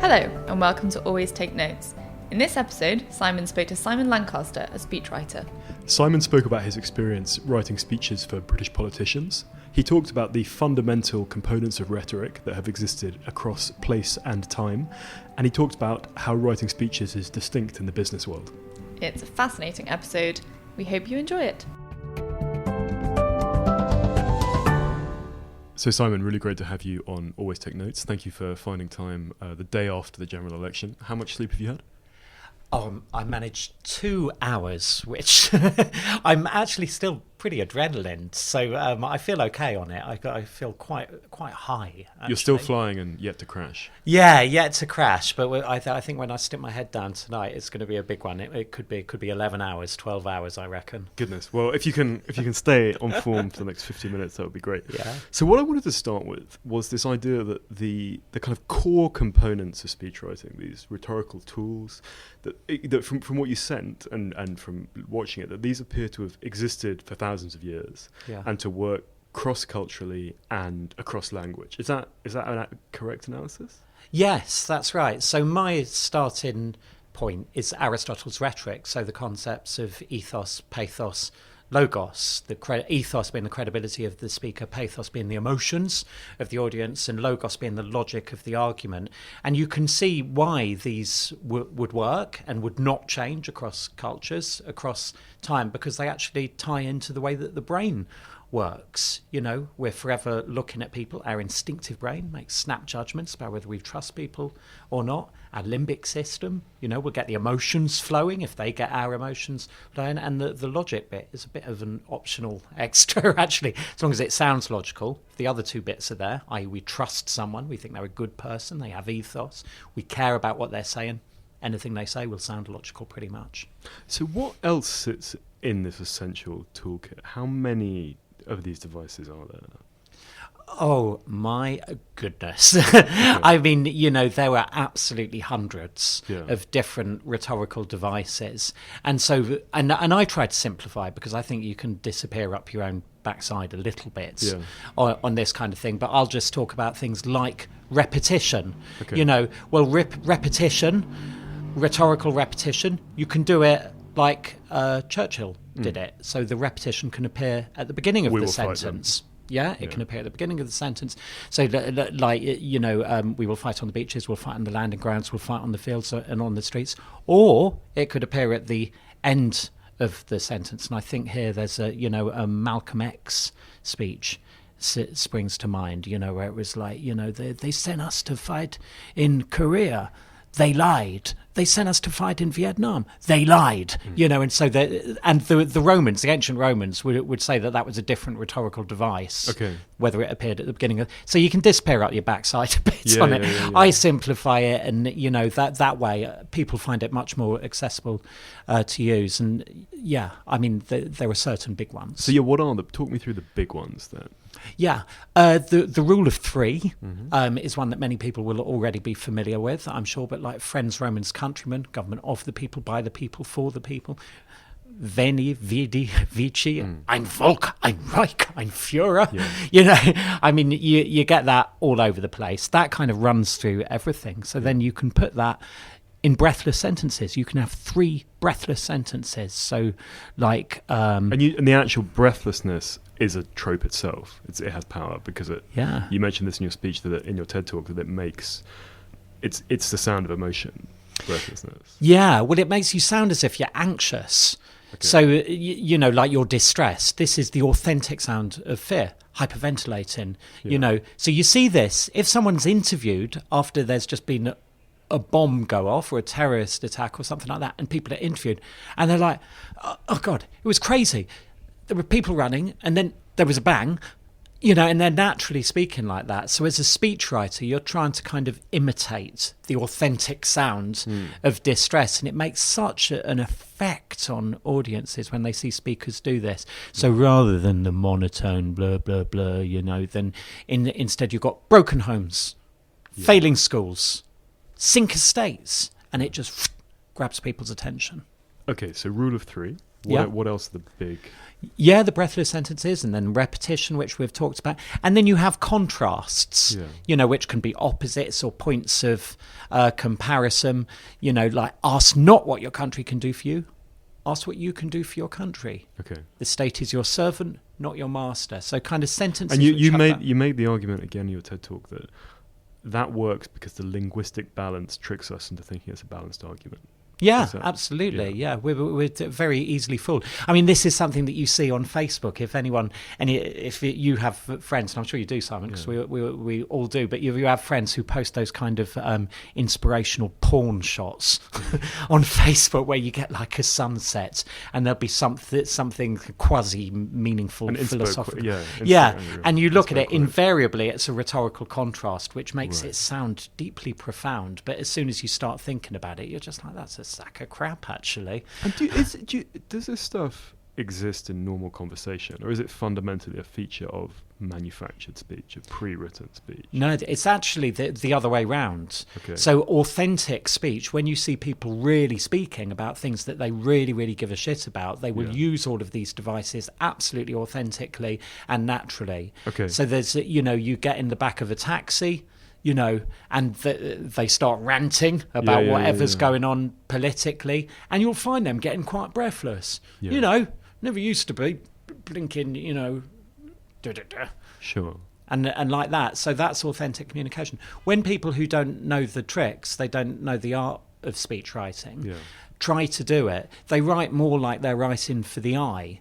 Hello, and welcome to Always Take Notes. In this episode, Simon spoke to Simon Lancaster, a speechwriter. Simon spoke about his experience writing speeches for British politicians. He talked about the fundamental components of rhetoric that have existed across place and time, and he talked about how writing speeches is distinct in the business world. It's a fascinating episode. We hope you enjoy it. So Simon, really great to have you on Always Take Notes. Thank you for finding time the day after the general election. How much sleep have you had? I managed 2 hours, which I'm actually still pretty adrenaline, so I feel okay on it. I feel quite high. Actually. You're still flying and yet to crash. Yeah, yet to crash. But I think when I stick my head down tonight, it's going to be a big one. It could be 11 hours, 12 hours, I reckon. Goodness. Well, if you can stay on form for the next 50 minutes, that would be great. Yeah. So what I wanted to start with was this idea that the kind of core components of speechwriting, these rhetorical tools, that from what you sent and from watching it, that these appear to have existed for thousands of years, and to work cross-culturally and across language. Is that a correct analysis? Yes, that's right. So my starting point is Aristotle's rhetoric, so the concepts of ethos, pathos, logos, ethos being the credibility of the speaker, pathos being the emotions of the audience, and logos being the logic of the argument. And you can see why these would work and would not change across cultures, across time, because they actually tie into the way that the brain works. You know, we're forever looking at people. Our instinctive brain makes snap judgments about whether we trust people or not. Our limbic system, we'll get the emotions flowing if they get our emotions flowing. And the logic bit is a bit of an optional extra, actually, as long as it sounds logical. If the other two bits are there, i.e. we trust someone, we think they're a good person, they have ethos, we care about what they're saying, anything they say will sound logical pretty much. So what else sits in this essential toolkit? How many of these devices are there? Oh my goodness. I mean, there were absolutely hundreds of different rhetorical devices. And so, and I try to simplify, because I think you can disappear up your own backside a little bit on this kind of thing. But I'll just talk about things like repetition. Okay. Repetition, rhetorical repetition, you can do it like Churchill did it. So the repetition can appear at the beginning of the sentence. It can appear at the beginning of the sentence. So, we will fight on the beaches, we'll fight on the landing grounds, we'll fight on the fields and on the streets. Or it could appear at the end of the sentence. And I think here there's a Malcolm X speech springs to mind, where it was like, they sent us to fight in Korea. They lied. They sent us to fight in Vietnam. They lied, and so the Romans, the ancient Romans, would say that was a different rhetorical device. Okay. Whether it appeared at the beginning of, so you can despair out your backside a bit on it. Yeah. I simplify it, and that way people find it much more accessible to use. And I mean there are certain big ones. So what are talk me through the big ones then? The rule of three is one that many people will already be familiar with, I'm sure, but like friends, Romans, countrymen, government of the people, by the people, for the people. Veni, vidi, vici, ein Volk, ein Reich, ein Führer. Yeah. I mean, you get that all over the place. That kind of runs through everything. So then you can put that in breathless sentences. You can have 3 breathless sentences. So like... and the actual breathlessness is a trope itself. It has power because you mentioned this in your speech, that in your TED talk, that it makes... It's the sound of emotion, breathlessness. Yeah, well, it makes you sound as if you're anxious. Okay. So, like you're distressed. This is the authentic sound of fear, hyperventilating, So you see this, if someone's interviewed after there's just been a bomb go off or a terrorist attack or something like that, and people are interviewed, and they're like, oh God, it was crazy. There were people running, and then there was a bang, and they're naturally speaking like that. So as a speechwriter, you're trying to kind of imitate the authentic sound of distress, and it makes such an effect on audiences when they see speakers do this. So rather than the monotone blah, blah, blah, then instead you've got broken homes, failing schools, sink estates, and it just grabs people's attention. Okay, so rule of 3. What else are the big? Yeah, the breathless sentences, and then repetition, which we've talked about. And then you have contrasts, which can be opposites or points of comparison, like ask not what your country can do for you, ask what you can do for your country. Okay. The state is your servant, not your master. So kind of sentences. And you made the argument again in your TED Talk that works because the linguistic balance tricks us into thinking it's a balanced argument. Yeah, absolutely. Yeah, we're very easily fooled. I mean, this is something that you see on Facebook. If you have friends, and I'm sure you do, Simon, because we all do, but you have friends who post those kind of inspirational porn shots on Facebook where you get like a sunset and there'll be something quasi-meaningful, philosophical. And you look at it, invariably it's a rhetorical contrast, which makes it sound deeply profound. But as soon as you start thinking about it, you're just like, that's a sack of crap, actually. And does this stuff exist in normal conversation, or is it fundamentally a feature of manufactured speech, of pre-written speech? No, it's actually the other way round. Okay. So authentic speech, when you see people really speaking about things that they really, really give a shit about, they will use all of these devices absolutely authentically and naturally. Okay. So there's, you get in the back of a taxi, and they start ranting about whatever's going on politically, and you'll find them getting quite breathless. Never used to be blinking, Sure. And like that. So that's authentic communication. When people who don't know the tricks, they don't know the art of speech writing, try to do it, they write more like they're writing for the eye.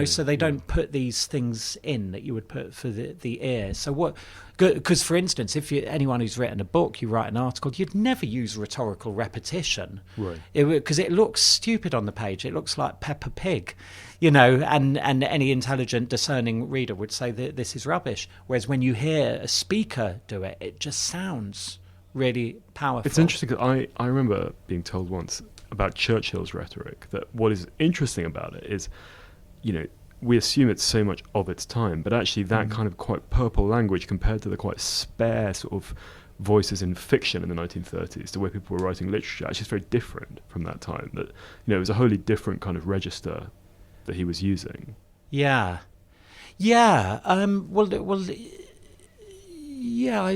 So they don't put these things in that you would put for the ear. So because for instance, if anyone who's written a book, you write an article, you'd never use rhetorical repetition. Right. Because it looks stupid on the page. It looks like Peppa Pig, and any intelligent, discerning reader would say that this is rubbish. Whereas when you hear a speaker do it, it just sounds really powerful. It's interesting because I remember being told once about Churchill's rhetoric that what is interesting about it is, we assume it's so much of its time, but actually that kind of quite purple language compared to the quite spare sort of voices in fiction in the 1930s, the way people were writing literature, actually is very different from that time. That, it was a wholly different kind of register that he was using. Yeah. Yeah, I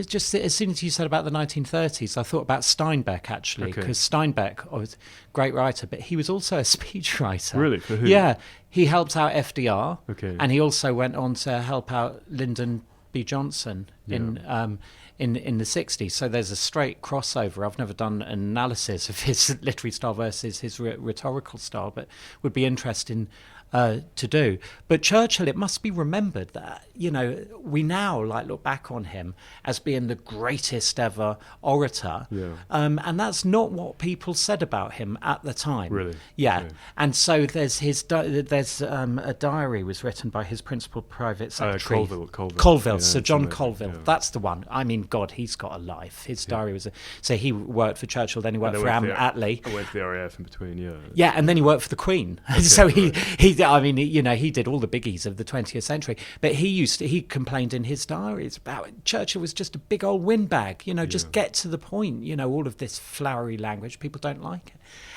just, as soon as you said about the 1930s, I thought about Steinbeck, actually, because Steinbeck was a great writer, but he was also a speechwriter. Really? For who? Yeah, he helped out FDR, okay, and he also went on to help out Lyndon B. Johnson in the 60s. So there's a straight crossover. I've never done an analysis of his literary style versus his rhetorical style, but would be interesting to do. But Churchill, it must be remembered that, we now look back on him as being the greatest ever orator. And that's not what people said about him at the time. Really? Yeah. And so there's a diary was written by his principal private secretary. Colville. Sir John Colville. Yeah. That's the one. I mean, God, he's got a life. His diary was so he worked for Churchill, then he worked for Attlee. I went to the RAF in between, Yeah, and then he worked for the Queen. Okay, so he did all the biggies of the 20th century. But he complained in his diaries about Churchill was just a big old windbag. Just get to the point. All of this flowery language, people don't like it.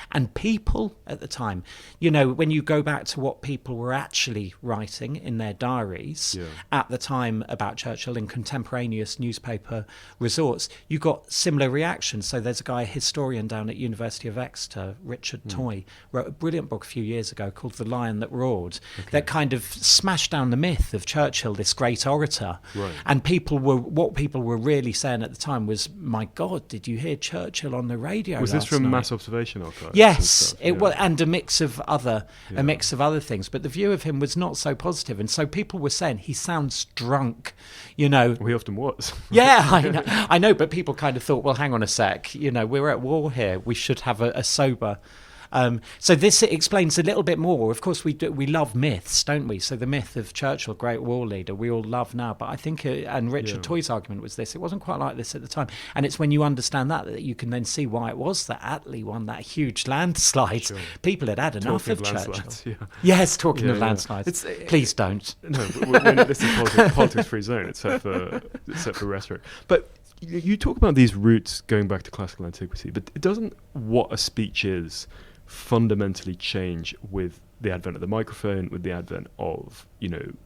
And people at the time, when you go back to what people were actually writing in their diaries at the time about Churchill in contemporaneous newspaper resorts, you got similar reactions. So there's a guy, a historian down at University of Exeter, Richard Toy, wrote a brilliant book a few years ago called The Lion That Roared, that kind of smashed down the myth of Churchill, this great orator. Right. And what people were really saying at the time was, my God, did you hear Churchill on the radio Was this from night? Mass Observation Archive? Yes, it was, and a mix of other things. But the view of him was not so positive, and so people were saying he sounds drunk. He often was. Yeah, I know. But people kind of thought, well, hang on a sec. We're at war here. We should have a sober. So this explains a little bit more. Of course, we love myths, don't we? So the myth of Churchill, great war leader, we all love now. But I think, and Richard Toy's argument was this, it wasn't quite like this at the time. And it's when you understand that you can then see why it was that Attlee won that huge landslide. Sure. People had enough of Churchill. Yes, talking of landslides. Please don't. No, this is politics-free zone, except for rhetoric. But you talk about these roots going back to classical antiquity, but it doesn't what a speech is fundamentally change with the advent of the microphone, with the advent of,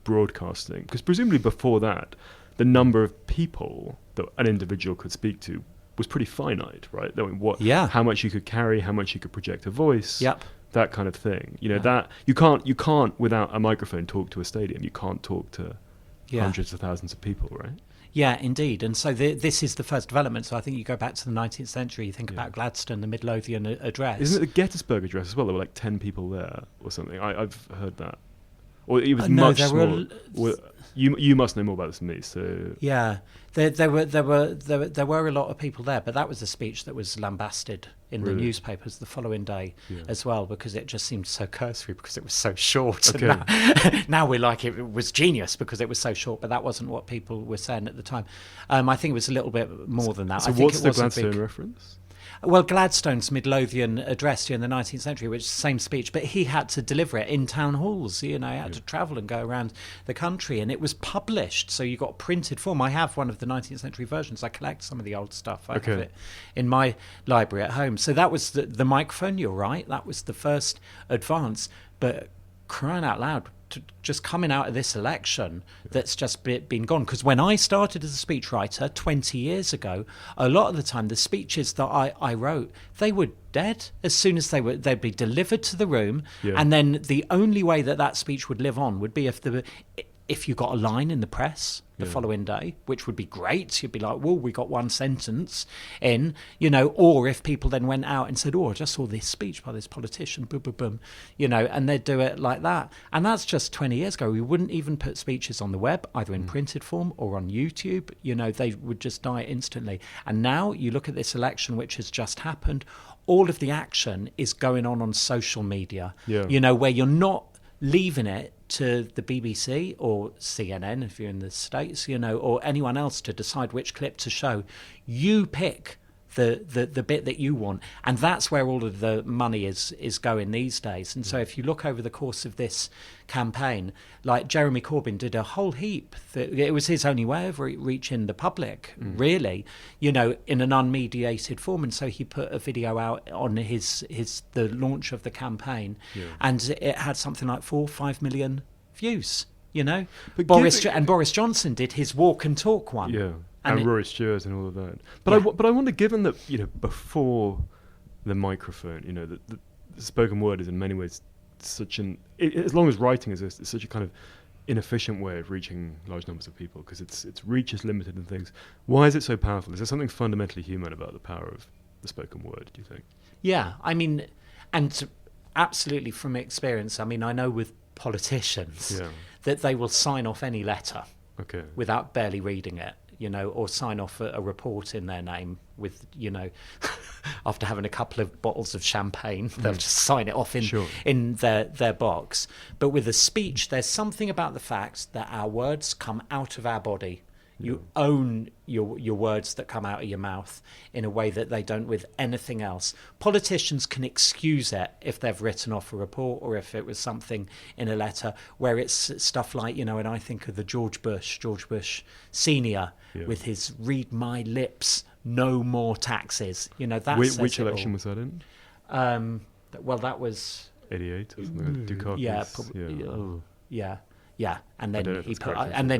broadcasting. Because presumably before that, the number of people that an individual could speak to was pretty finite, right? I mean, how much you could carry, how much you could project a voice, that kind of thing. That you can't without a microphone talk to a stadium. You can't talk to hundreds of thousands of people, right? Yeah, indeed. And so this is the first development. So I think you go back to the 19th century, you think about Gladstone, the Midlothian Address. Isn't it the Gettysburg Address as well? There were like 10 people there or something. I've heard that. Or it was much smaller. You must know more about this than me. So yeah, there were a lot of people there, but that was a speech that was lambasted in the newspapers the following day as well, because it just seemed so cursory because it was so short. Okay. And now we're like, it was genius because it was so short, but that wasn't what people were saying at the time. I think it was a little bit more than that. So I think what's the Gladstone reference? Well, Gladstone's Midlothian Address during the 19th century, which is the same speech, but he had to deliver it in town halls. He had to travel and go around the country, and it was published, so you got printed form. I have one of the 19th century versions. I collect some of the old stuff. I have it in my library at home. So that was the microphone, you're right. That was the first advance, but crying out loud, just coming out of this election that's just been gone. Because when I started as a speechwriter 20 years ago, a lot of the time the speeches that I wrote, they were dead as soon as they'd be delivered to the room, and then the only way that speech would live on would be if you got a line in the press the following day, which would be great. You'd be like, well, we got one sentence in, or if people then went out and said, I just saw this speech by this politician, boom, boom, boom, and they'd do it like that. And that's just 20 years ago. We wouldn't even put speeches on the web, either in printed form or on YouTube. They would just die instantly. And now you look at this election, which has just happened, all of the action is going on social media, where you're not leaving it to the BBC or CNN if you're in the States, or anyone else to decide which clip to show. You pick the bit that you want, and that's where all of the money is going these days. And so if you look over the course of this campaign, like Jeremy Corbyn did a whole heap, it was his only way of reaching the public, really, in an unmediated form. And so he put a video out on the launch of the campaign, and it had something like 4 or 5 million views. But Boris Johnson did his walk and talk one. And Rory Stewart and all of that. But I wonder, given that before the microphone, the spoken word is in many ways such as long as writing exists, it's such a kind of inefficient way of reaching large numbers of people because its reach is limited and things. Why is it so powerful? Is there something fundamentally human about the power of the spoken word, do you think? Yeah, I mean, and absolutely from experience, I mean, I know with politicians that they will sign off any letter without barely reading it. Or sign off a report in their name with, after having a couple of bottles of champagne, they'll just sign it off in their box. But with a speech, there's something about the fact that our words come out of our body. You own your words that come out of your mouth in a way that they don't with anything else. Politicians can excuse it if they've written off a report or if it was something in a letter where it's stuff like, and I think of the George Bush Senior with his read my lips, no more taxes. That's which election was that in? Well, that was 88 or something. Dukakis. Yeah, probably. Yeah, and then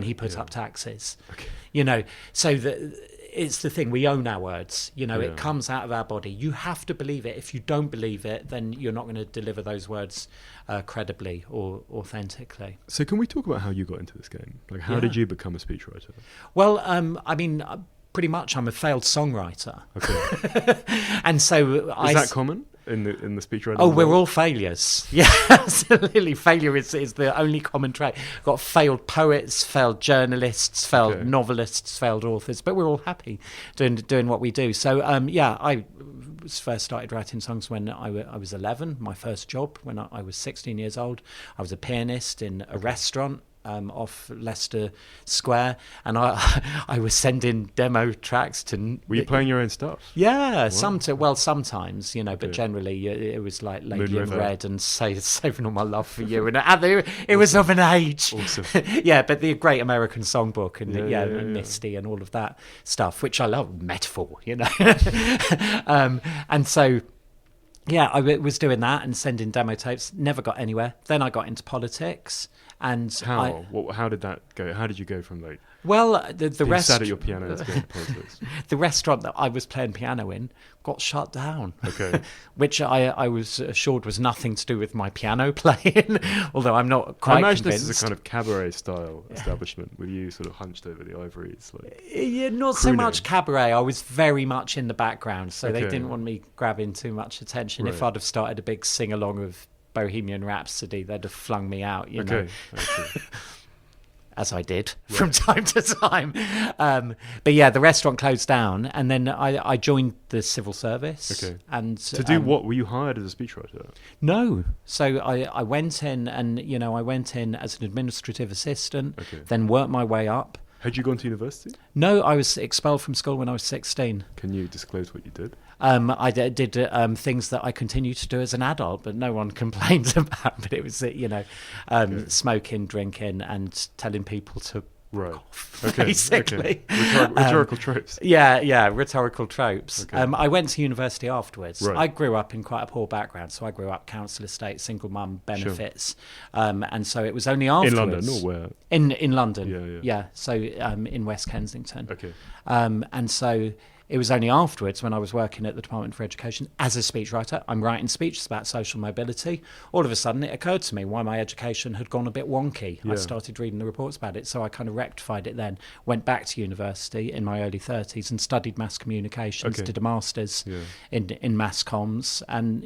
he put up taxes. Okay. So it's the thing, we own our words. It comes out of our body. You have to believe it. If you don't believe it, then you're not going to deliver those words credibly or authentically. So can we talk about how you got into this game? Like, how did you become a speechwriter? Well, I mean, pretty much I'm a failed songwriter. Okay. And so is that common? In the speechwriting? Oh, we're all failures. Yeah, absolutely. Failure is the only common trait. Got failed poets, failed journalists, failed novelists, failed authors, but we're all happy doing what we do. So, I first started writing songs when I was 11, my first job when I was 16 years old. I was a pianist in a restaurant off Leicester Square, and I was sending demo tracks to. Were you playing your own stuff? Yeah, sometimes, but generally it was like Lady in Red and Saving All My Love for You, and it was of an age. Awesome. Yeah, but the Great American Songbook and Misty and all of that stuff, which I love, Metaphor, and so. Yeah, was doing that and sending demo tapes. Never got anywhere. Then I got into politics. And how did that go? How did you go from like? Well, the rest sat at your piano to go into politics. The restaurant that I was playing piano in got shut down. Okay. Which I was assured was nothing to do with my piano playing, although I'm not quite convinced. I imagine convinced. this is a kind of cabaret style establishment with you sort of hunched over the ivories. Yeah, not so much cabaret. I was very much in the background, so they didn't want me grabbing too much attention. Right. If I'd have started a big sing-along of Bohemian Rhapsody, they'd have flung me out, you know. As I did from time to time. But yeah, the restaurant closed down, and then I joined the civil service. Okay. And to do what? Were you hired as a speechwriter? No. So I went in, and I went in as an administrative assistant, then worked my way up. Had you gone to university? No, I was expelled from school when I was 16. Can you disclose what you did? I did things that I continue to do as an adult, but no one complains about. But it was, smoking, drinking, and telling people to off, basically. Rhetorical tropes. Yeah, rhetorical tropes. Okay. I went to university afterwards. Right. I grew up in quite a poor background, so I grew up council estate, single mum, benefits, and so it was only afterwards. In London, or where? In London, yeah. So in West Kensington. Okay. And so it was only afterwards, when I was working at the Department for Education as a speechwriter, I'm writing speeches about social mobility. All of a sudden, it occurred to me why my education had gone a bit wonky. Yeah. I started reading the reports about it, so I kind of rectified it then. Went back to university in my early 30s and studied mass communications, did a master's in mass comms, and,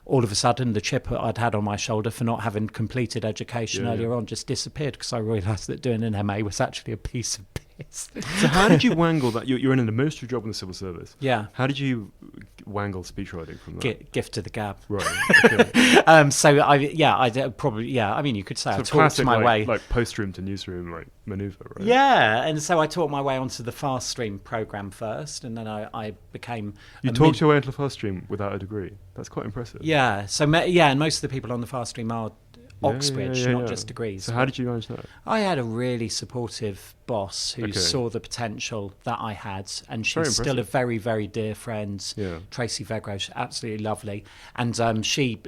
all of a sudden, the chip I'd had on my shoulder for not having completed education earlier on just disappeared, because I realised that doing an MA was actually a piece of piss. So how did you wangle that? You're in an administrative job in the civil service. Yeah. How did you wangle speechwriting from that? Gift to the gab. Right. Okay. So I did probably. I mean, you could say so I talked my way like post-room to newsroom maneuver, right? Yeah, and so I taught my way onto the fast stream program first, and then I became. You talked your way into the fast stream without a degree. That's quite impressive. Yeah. So and most of the people on the fast stream are Oxbridge, not just degrees. So how did you manage that? I had a really supportive boss who saw the potential that I had, and she's still a very, very dear friend. Yeah. Tracy Vegrosh, absolutely lovely. And she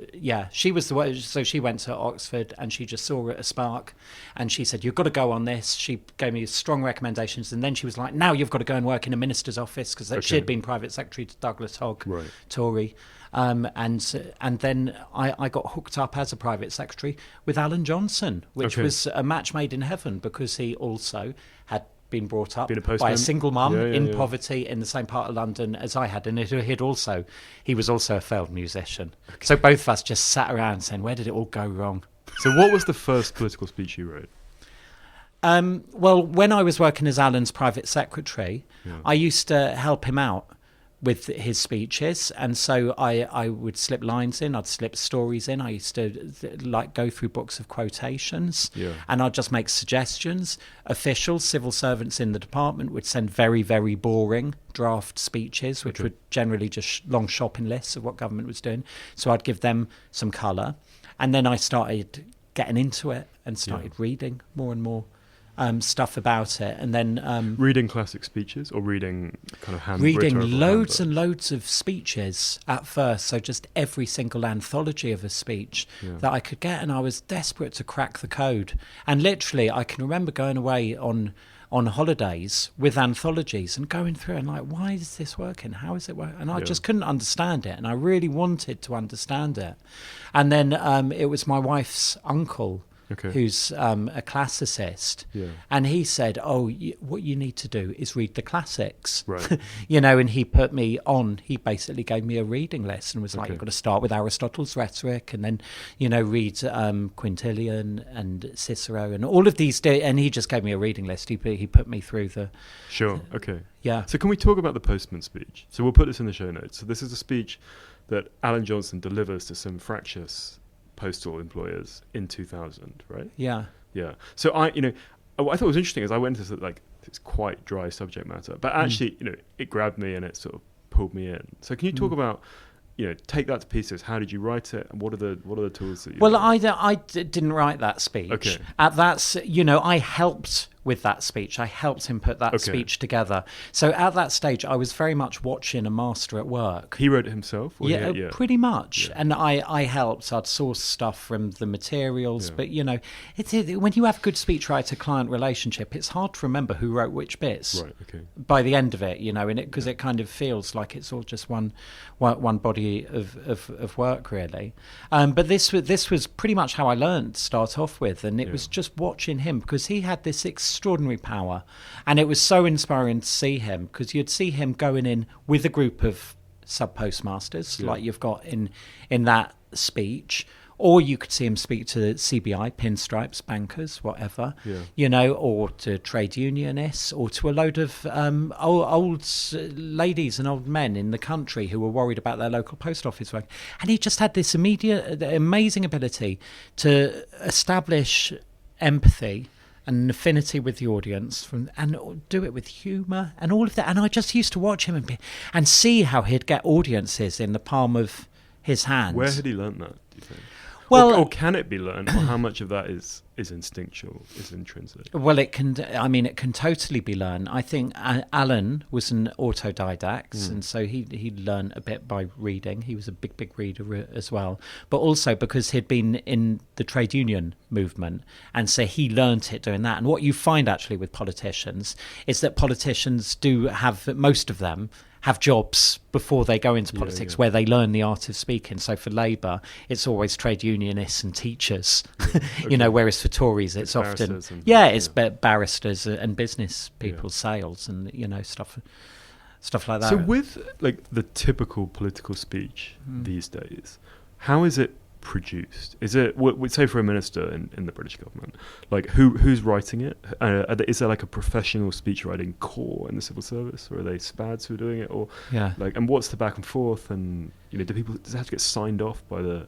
was the one. So she went to Oxford, and she just saw a spark, and she said, "You've got to go on this." She gave me strong recommendations, and then she was like, "Now you've got to go and work in a minister's office," because she had been private secretary to Douglas Hogg, Tory. And then I got hooked up as a private secretary with Alan Johnson, which was a match made in heaven, because he also had been brought up by a single mum in poverty in the same part of London as I had, and he was also a failed musician. Okay. So both of us just sat around saying, where did it all go wrong? So what was the first political speech you wrote? Well, when I was working as Alan's private secretary, I used to help him out with his speeches, and so I would slip lines in, I'd slip stories in. I used to go through books of quotations, and I'd just make suggestions. Officials, civil servants in the department would send very, very boring draft speeches, which were generally just long shopping lists of what government was doing. So I'd give them some colour, and then I started getting into it and started reading more and more stuff about it, and then reading classic speeches, or reading kind of reading loads and loads of speeches at first. So just every single anthology of a speech that I could get, and I was desperate to crack the code. And literally, I can remember going away on holidays with anthologies and going through and like, why is this working? How is it working? And I just couldn't understand it, and I really wanted to understand it. And then it was my wife's uncle, who's a classicist, and he said, what you need to do is read the classics, right? And he put me on, he basically gave me a reading list and was like, you've got to start with Aristotle's Rhetoric, and then read Quintilian and Cicero and all of these, and he just gave me a reading list. He put me through the So can we talk about the postman speech? So we'll put this in the show notes. So this is a speech that Alan Johnson delivers to some fractious postal employers in 2000, right? Yeah. So I thought it was interesting as I went into it's quite dry subject matter, but actually, it grabbed me and it sort of pulled me in. So can you talk about, take that to pieces? How did you write it, and what are the tools that you? Well, I didn't write that speech. Okay. I helped with that speech. I helped him put that speech together. So at that stage, I was very much watching a master at work. He wrote it himself? Or Yeah, pretty much. Yeah. And I helped. I'd source stuff from the materials. Yeah. But, you know, when you have good speechwriter-client relationship, it's hard to remember who wrote which bits by the end of it, you know, because it kind of feels like it's all just one body of work, really. But this was pretty much how I learned to start off with. And it was just watching him, because he had this extraordinary power. And it was so inspiring to see him, because you'd see him going in with a group of sub-postmasters like you've got in that speech, or you could see him speak to CBI, pinstripes, bankers, whatever, you know, or to trade unionists, or to a load of old ladies and old men in the country who were worried about their local post office work. And he just had this amazing ability to establish empathy and an affinity with the audience, and do it with humour and all of that. And I just used to watch him and see how he'd get audiences in the palm of his hand. Where had he learnt that, do you think? Well, or can it be learned? Or how much of that is instinctual, is intrinsic? Well, it can totally be learned. I think Alan was an autodidact, and so he learned a bit by reading. He was a big reader as well, but also because he'd been in the trade union movement, and so he learnt it doing that. And what you find actually with politicians is that politicians do have, most of them, have jobs before they go into politics where they learn the art of speaking. So for Labour, it's always trade unionists and teachers, you know, whereas for Tories, it's often, it's barristers and business people, sales and, you know, stuff like that. So with like the typical political speech these days, how is it produced? Is it, we'd say for a minister in the British government, like who's writing it? Is there like a professional speechwriting corps in the civil service, or are they SPADs who are doing it, or like, and what's the back and forth, and you know, does it have to get signed off by the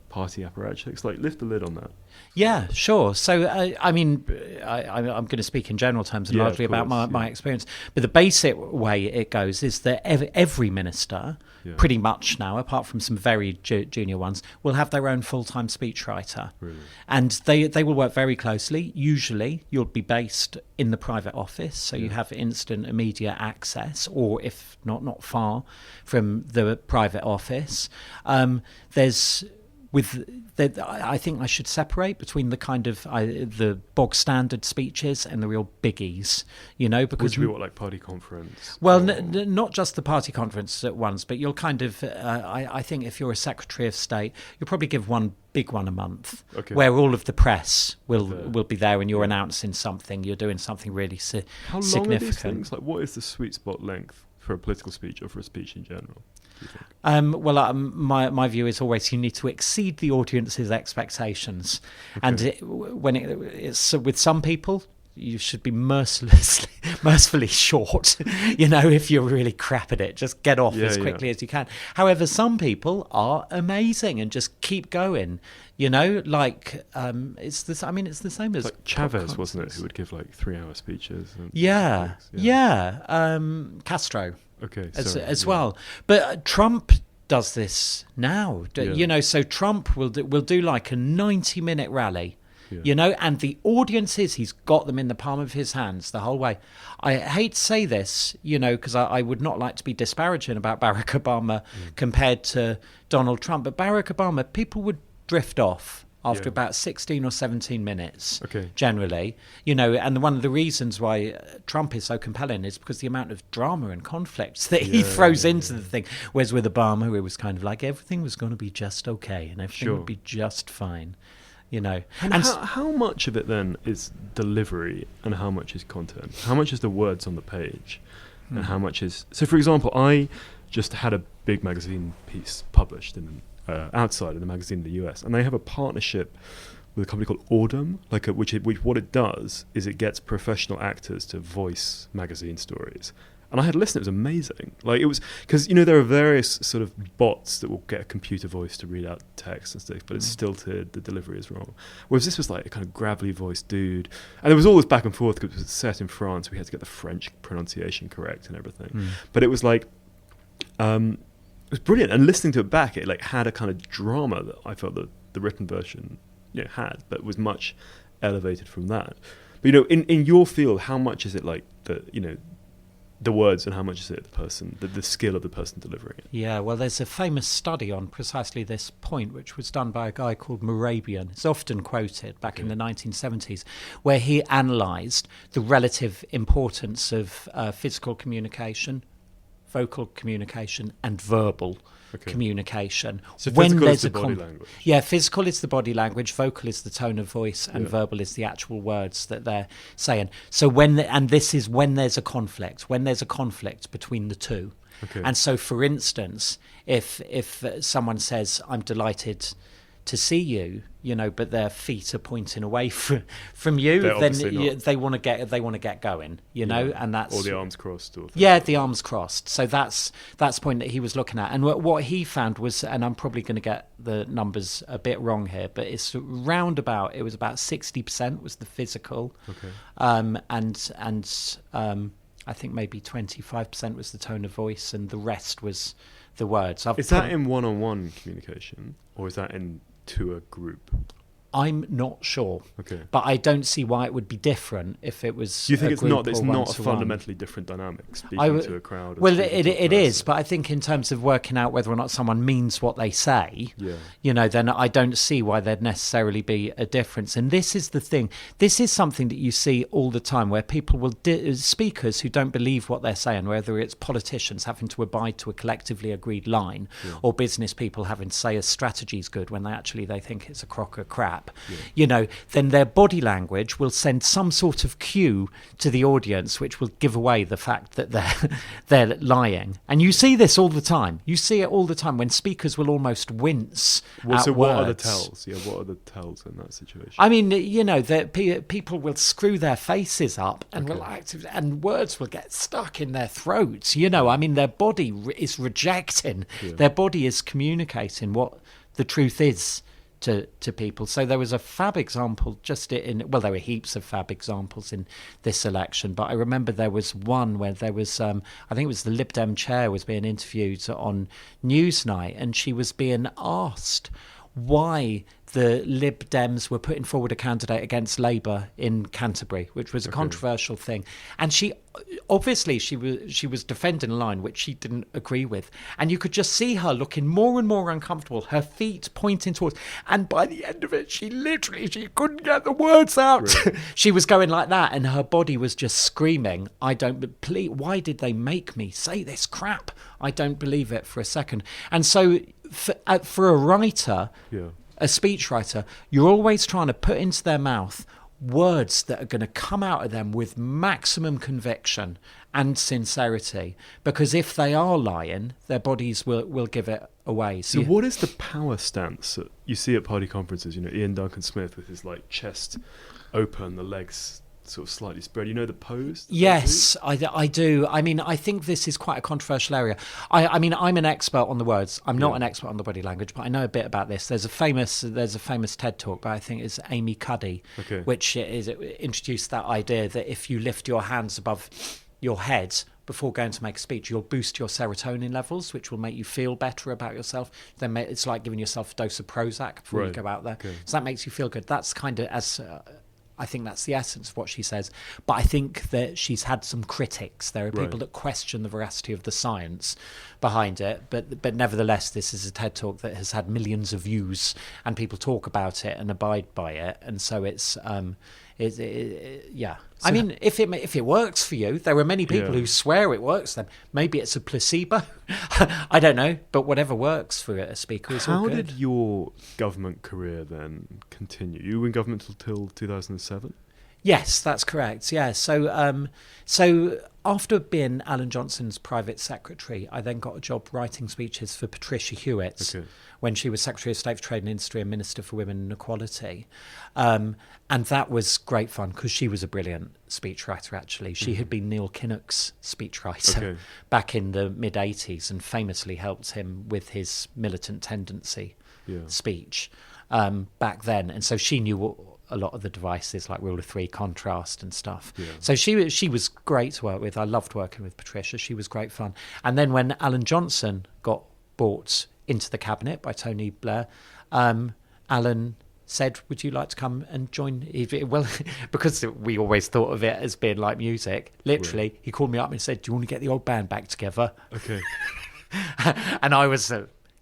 party apparatchiks? Like, lift the lid on that. Yeah, sure. So, I mean, I'm going to speak in general terms and largely about my experience. But the basic way it goes is that every minister, pretty much now, apart from some very junior ones, will have their own full-time speechwriter. Really? And they will work very closely. Usually, you'll be based in the private office, so you have instant, immediate access, or if not far from the private office. I think I should separate between the kind of the bog standard speeches and the real biggies, you know, because would you be what, like party conference? Well, not just the party conference at once, but you'll kind of I think if you're a Secretary of State, you'll probably give one big one a month, where all of the press will be there, and you're announcing something, you're doing something really significant. How long are these things? Like, what is the sweet spot length for a political speech or for a speech in general? My view is always you need to exceed the audience's expectations, and when it's with some people, you should be mercifully short. You know, if you're really crap at it, just get off as quickly as you can. However, some people are amazing and just keep going. You know, like it's the same as like Chavez, wasn't it? Who would give like 3-hour speeches? And Castro. As well. But Trump does this now. You know, so Trump will do like a 90-minute rally. You know, and the audiences, he's got them in the palm of his hands the whole way. I hate to say this, you know, because I would not like to be disparaging about Barack Obama compared to Donald Trump, but Barack Obama, people would drift off after about 16 or 17 minutes, generally. You know, and one of the reasons why Trump is so compelling is because the amount of drama and conflict that he throws into the thing. Whereas with Obama, it was kind of like everything was going to be just okay and everything would be just fine. You know, and how much of it then is delivery and how much is content? How much is the words on the page, and how much is? So, for example, I just had a big magazine piece published in outside of the magazine in the US, and they have a partnership with a company called Audum, which what it does is it gets professional actors to voice magazine stories. And I had listened, it was amazing. Like, it was, because, you know, there are various sort of bots that will get a computer voice to read out text and stuff, but it's stilted, the delivery is wrong. Whereas this was like a kind of gravelly voiced dude. And there was all this back and forth because it was set in France. We had to get the French pronunciation correct and everything. But it was like, it was brilliant. And listening to it back, it like had a kind of drama that I felt that the written version had, but was much elevated from that. But in your field, how much is it like the words, and how much is it the person, the skill of the person delivering it? Yeah, well, there's a famous study on precisely this point, which was done by a guy called Morabian. It's often quoted back in the 1970s, where he analysed the relative importance of physical communication, vocal communication, and verbal communication. So physical is the body language. Yeah, physical is the body language, vocal is the tone of voice, and verbal is the actual words that they're saying. So this is when there's a conflict between the two. Okay. And so, for instance, if someone says, "I'm delighted to see you," but their feet are pointing away from you, then they want to get going, and that's, or the arms crossed, the arms crossed. So that's the point that he was looking at, and what he found was, and I'm probably going to get the numbers a bit wrong here, but it's it was about 60% was the physical, and I think maybe 25% was the tone of voice, and the rest was the words. Is that in one-on-one communication, or is that to a group? I'm not sure. Okay. But I don't see why it would be different if it was. Do you think it's not a one-to-one. fundamentally different dynamic, speaking to a crowd? Well, it is, but I think in terms of working out whether or not someone means what they say, then I don't see why there'd necessarily be a difference. And this is the thing. This is something that you see all the time, where people will speakers who don't believe what they're saying, whether it's politicians having to abide to a collectively agreed line, or business people having to say a strategy's good when they think it's a crock of crap. Then their body language will send some sort of cue to the audience, which will give away the fact that they're lying. And you see this all the time. You see it all the time when speakers will almost wince at so words. What are the tells? Yeah, what are the tells in that situation? I mean, people will screw their faces up and and words will get stuck in their throats. I mean, their body is rejecting. Their body is communicating what the truth is to people. So there was a fab example there were heaps of fab examples in this election, but I remember there was one where there was I think it was the Lib Dem chair was being interviewed on Newsnight, and she was being asked why the Lib Dems were putting forward a candidate against Labour in Canterbury, which was a controversial thing. And she was defending a line which she didn't agree with. And you could just see her looking more and more uncomfortable, her feet pointing towards. And by the end of it, she couldn't get the words out. Really? She was going like that, and her body was just screaming, why did they make me say this crap? I don't believe it for a second. And so for a writer, a speechwriter, you're always trying to put into their mouth words that are going to come out of them with maximum conviction and sincerity, because if they are lying, their bodies will give it away. So what is the power stance that you see at party conferences? Ian Duncan Smith with his chest open, the legs sort of slightly spread. The pose? Yes, I do. I mean, I think this is quite a controversial area. I mean, I'm an expert on the words. I'm not an expert on the body language, but I know a bit about this. There's a famous TED talk, but I think it's Amy Cuddy, which introduced that idea that if you lift your hands above your head before going to make a speech, you'll boost your serotonin levels, which will make you feel better about yourself. Then it's like giving yourself a dose of Prozac before you go out there. So that makes you feel good. That's kind of I think that's the essence of what she says. But I think that she's had some critics. There are people that question the veracity of the science behind it. But nevertheless, this is a TED Talk that has had millions of views, and people talk about it and abide by it. And so it's So I mean, if it works for you, there are many people who swear it works for them. Maybe it's a placebo. I don't know. But whatever works for a speaker is all good. How did your government career then continue? You were in government till 2007? Yes, that's correct. Yeah. So after being Alan Johnson's private secretary, I then got a job writing speeches for Patricia Hewitt when she was Secretary of State for Trade and Industry and Minister for Women and Equality. And that was great fun because she was a brilliant speechwriter, actually. She had been Neil Kinnock's speechwriter back in the mid-'80s and famously helped him with his militant tendency speech back then. And so she knew a lot of the devices like Rule of Three, contrast and stuff. So she was great to work with. I loved working with Patricia. She was great fun. And then when Alan Johnson got brought into the cabinet by Tony Blair, Alan said, would you like to come and join? Well, because we always thought of it as being like music, literally, he called me up and said, do you want to get the old band back together? Okay. And I was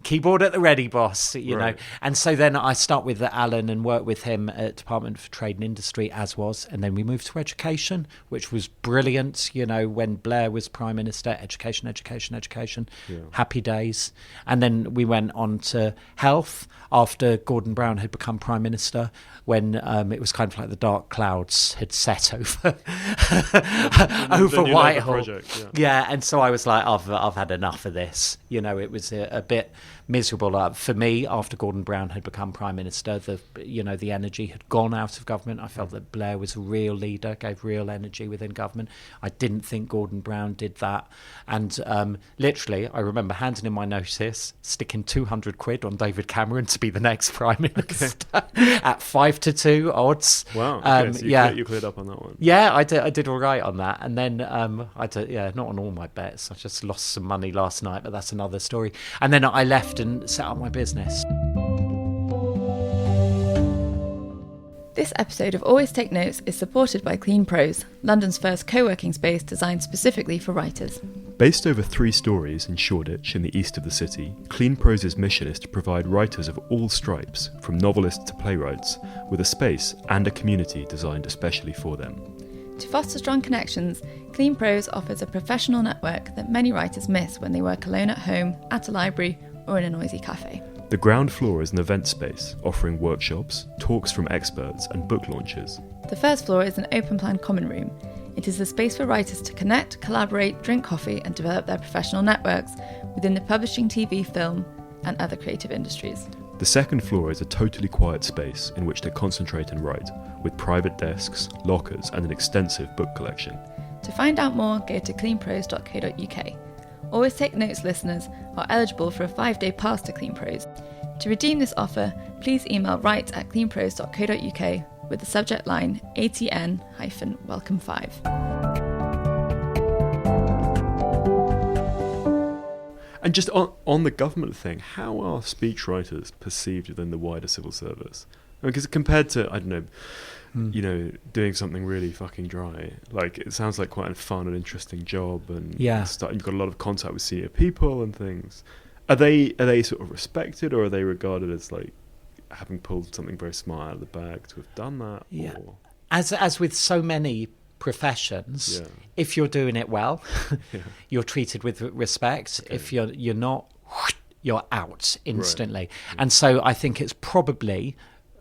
keyboard at the ready, boss, you know. And so then I start with Alan and work with him at Department for Trade and Industry, as was. And then we moved to education, which was brilliant, you know, when Blair was Prime Minister. Education. Yeah. Happy days. And then we went on to health after Gordon Brown had become Prime Minister, when it was kind of like the dark clouds had set over over Whitehall. Yeah, and so I was like, I've had enough of this. You know, it was a bit miserable for me after Gordon Brown had become Prime Minister. The energy had gone out of government. I felt that Blair was a real leader, gave real energy within government. I didn't think Gordon Brown did that. And literally, I remember handing in my notice, sticking 200 quid on David Cameron to be the next Prime Minister at 5-2 odds. Wow. Okay, so you cleared up on that one. Yeah, I did all right on that. And then not on all my bets. I just lost some money last night, but that's another story. And then I left and set up my business. This episode of Always Take Notes is supported by Clean Prose, London's first co-working space designed specifically for writers. Based over 3 stories in Shoreditch in the east of the city, Clean Prose's mission is to provide writers of all stripes, from novelists to playwrights, with a space and a community designed especially for them. To foster strong connections, Clean Prose offers a professional network that many writers miss when they work alone at home, at a library, or in a noisy cafe. The ground floor is an event space, offering workshops, talks from experts, and book launches. The first floor is an open-plan common room. It is a space for writers to connect, collaborate, drink coffee, and develop their professional networks within the publishing, TV, film, and other creative industries. The second floor is a totally quiet space in which to concentrate and write, with private desks, lockers, and an extensive book collection. To find out more, go to cleanprose.co.uk. Always Take Notes listeners are eligible for a 5-day pass to Clean Prose. To redeem this offer, please email write@cleanprose.co.uk with the subject line ATN-Welcome 5. And just on the government thing, how are speechwriters perceived within the wider civil service? Because compared to, I don't know, doing something really fucking dry, like it sounds like quite a fun and interesting job, and you've got a lot of contact with senior people and things. Are they sort of respected, or are they regarded as like having pulled something very smart out of the bag to have done that? Yeah. Or? As with so many professions, if you're doing it well, you're treated with respect. Okay. If you're not, you're out instantly. Right. And so I think it's probably,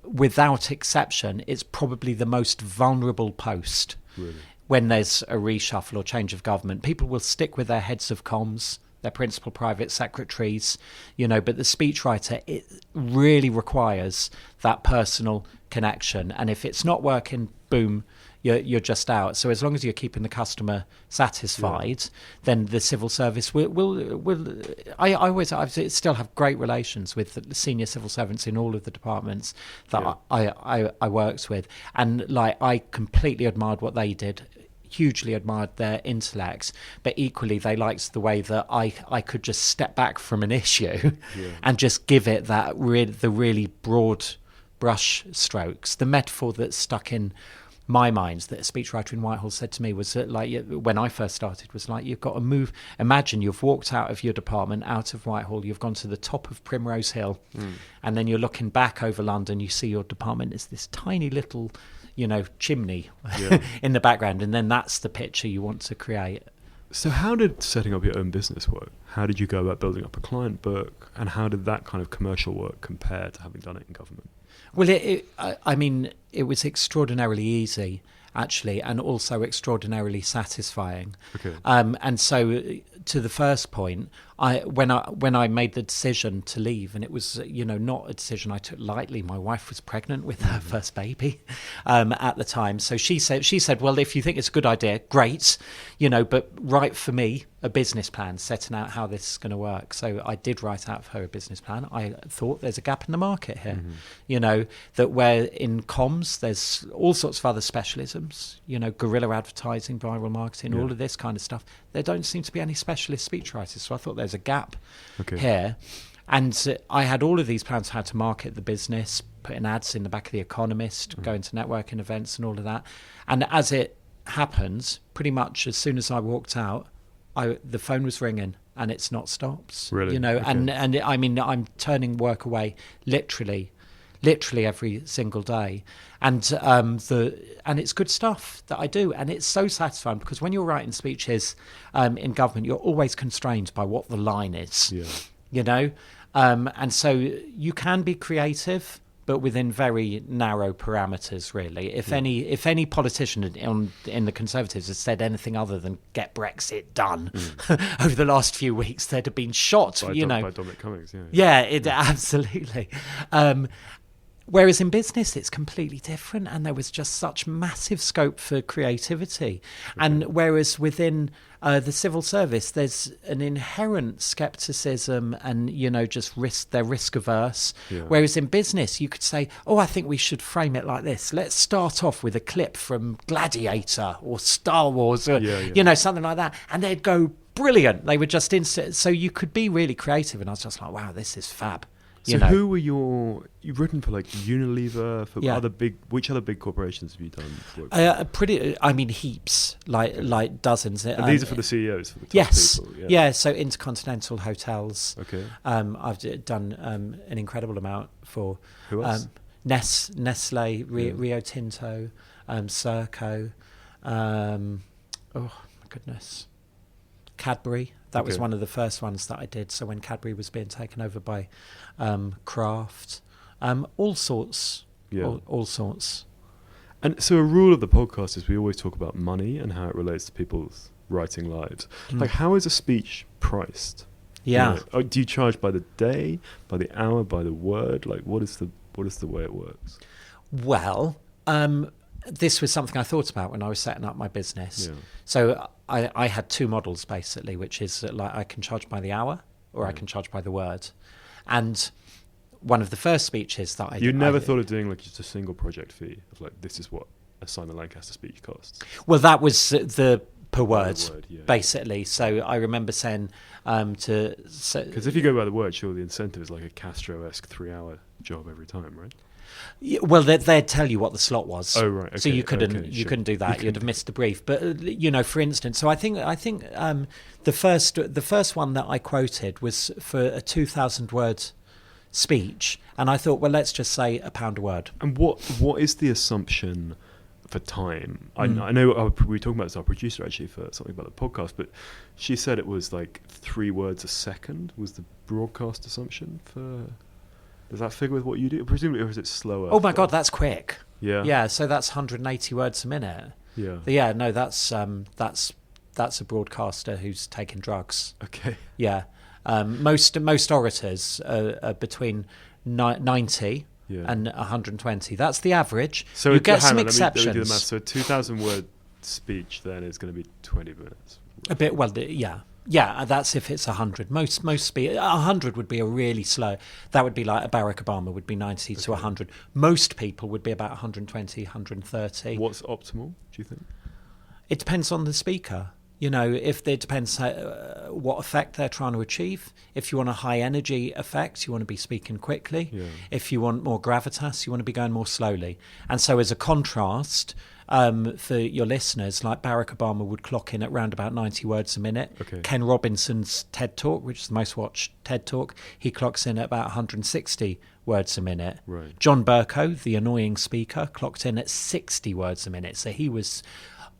without exception, it's probably the most vulnerable post. Really? When there's a reshuffle or change of government. People will stick with their heads of comms, their principal private secretaries, but the speechwriter, it really requires that personal connection. And if it's not working, boom, you're just out. So as long as you're keeping the customer satisfied, then the civil service will. I still have great relations with the senior civil servants in all of the departments that I worked with, and like I completely admired what they did. Hugely admired their intellect, but equally they liked the way that I could just step back from an issue and just give it that the really broad brush strokes. The metaphor that stuck in my mind that a speechwriter in Whitehall said to me was that, like, when I first started, was like, you've got to move. Imagine you've walked out of your department, out of Whitehall, you've gone to the top of Primrose Hill, and then you're looking back over London, you see your department is this tiny little chimney in the background, and then that's the picture you want to create. So how did setting up your own business work? How did you go about building up a client book, and how did that kind of commercial work compare to having done it in government? Well, it was extraordinarily easy, actually, and also extraordinarily satisfying. Okay. And so, to the first point, when I made the decision to leave, and it was not a decision I took lightly. My wife was pregnant with her first baby at the time, so she said, well, if you think it's a good idea, great, but write for me a business plan setting out how this is going to work. So I did write out for her a business plan. I thought there's a gap in the market here, that where in comms there's all sorts of other specialisms, guerrilla advertising, viral marketing, all of this kind of stuff. There don't seem to be any specialist speechwriters. So I thought there's a gap here. And I had all of these plans how to market the business, putting ads in the back of The Economist, going to networking events and all of that. And as it happens, pretty much as soon as I walked out, the phone was ringing and it's not stopped. Really? You know, Okay. and I mean, I'm turning work away literally every single day, and it's good stuff that I do, and it's so satisfying because when you're writing speeches in government, you're always constrained by what the line is. Yeah. You know, and so you can be creative, but within very narrow parameters, really. If any politician in the Conservatives has said anything other than get Brexit done over the last few weeks, they'd have been shot. By Dominic Cummings, Absolutely. Whereas in business, it's completely different, and there was just such massive scope for creativity. Okay. And whereas within the civil service, there's an inherent scepticism and, you know, just they're risk averse. Yeah. Whereas in business, you could say, oh, I think we should frame it like this. Let's start off with a clip from Gladiator or Star Wars, or, you know, something like that. And they'd go brilliant. They were just instant. So you could be really creative. And I was just like, wow, this is fab. So who were you've written for like Unilever, for which other big corporations have you done? Heaps, like dozens. And these are for the CEOs, for the top people? Yeah, so Intercontinental Hotels. Okay. I've done an incredible amount for who else? Nestle, Rio Tinto, Serco, oh my goodness, Cadbury. That was one of the first ones that I did. So when Cadbury was being taken over by Kraft, all sorts, all sorts. And so a rule of the podcast is we always talk about money and how it relates to people's writing lives. Like, how is a speech priced? Yeah. You know, do you charge by the day, by the hour, by the word? Like, what is the way it works? Well, this was something I thought about when I was setting up my business. Yeah. So I had two models, basically, which is like I can charge by the hour or I can charge by the word. And one of the first speeches that I did... You never thought of doing like just a single project fee of like, this is what a Simon Lancaster speech costs? Well, that was the per word, basically. So I remember saying because if you go by the word, sure, the incentive is like a Castro-esque 3-hour job every time, right? Yeah, well, they'd tell you what the slot was. Oh, right. Okay, so you couldn't do that. You'd have missed the brief. But you know, for instance, so I think the first one that I quoted was for a 2,000-word speech, and I thought, well, let's just say £1 a word. And what is the assumption for time? I know we were talking about this, our producer actually, for something about the podcast, but she said it was like 3 words a second was the broadcast assumption for. Does that figure with what you do? Presumably, or is it slower? Oh my God, that's quick. Yeah. Yeah, so that's 180 words a minute. Yeah. Yeah, no, that's a broadcaster who's taking drugs. Okay. Yeah. Most orators are between 90 and 120. That's the average. So you get some exceptions. Let me do the math. So a 2,000-word speech then is going to be 20 minutes. A bit, well, yeah. Yeah, that's if it's 100. Most 100 would be a really slow. That would be like a Barack Obama would be 90 to 100. Most people would be about 120, 130. What's optimal, do you think? It depends on the speaker. You know, if it depends what effect they're trying to achieve. If you want a high energy effect, you want to be speaking quickly. Yeah. If you want more gravitas, you want to be going more slowly. And so as a contrast, for your listeners, like Barack Obama would clock in at around about 90 words a minute. Okay. Ken Robinson's TED Talk, which is the most watched TED Talk, he clocks in at about 160 words a minute. Right. John Bercow, the annoying speaker, clocked in at 60 words a minute. So he was